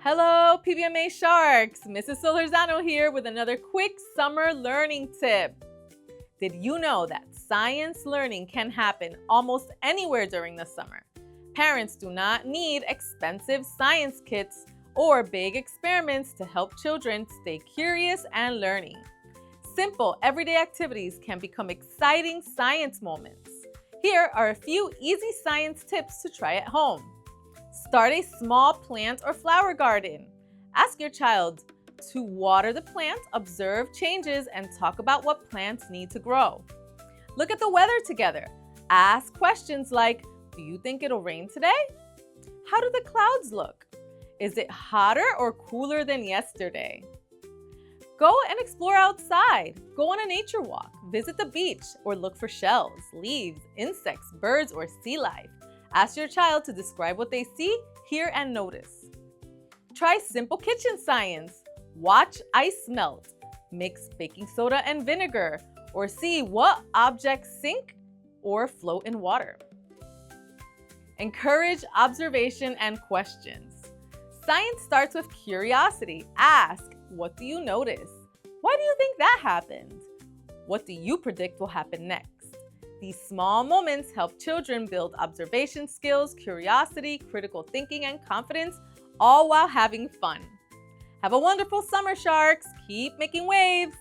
Hello, PBMA Sharks! Mrs. Solórzano here with another quick summer learning tip. Did you know that science learning can happen almost anywhere during the summer? Parents do not need expensive science kits or big experiments to help children stay curious and learning. Simple, everyday activities can become exciting science moments. Here are a few easy science tips to try at home. Start a small plant or flower garden. Ask your child to water the plant, observe changes, and talk about what plants need to grow. Look at the weather together. Ask questions like, do you think it'll rain today? How do the clouds look? Is it hotter or cooler than yesterday? Go and explore outside. Go on a nature walk, visit the beach, or look for shells, leaves, insects, birds, or sea life. Ask your child to describe what they see, hear, and notice. Try simple kitchen science. Watch ice melt, mix baking soda and vinegar, or see what objects sink or float in water. Encourage observation and questions. Science starts with curiosity. Ask, what do you notice? Why do you think that happened? What do you predict will happen next? These small moments help children build observation skills, curiosity, critical thinking, and confidence, all while having fun. Have a wonderful summer, Sharks! Keep making waves!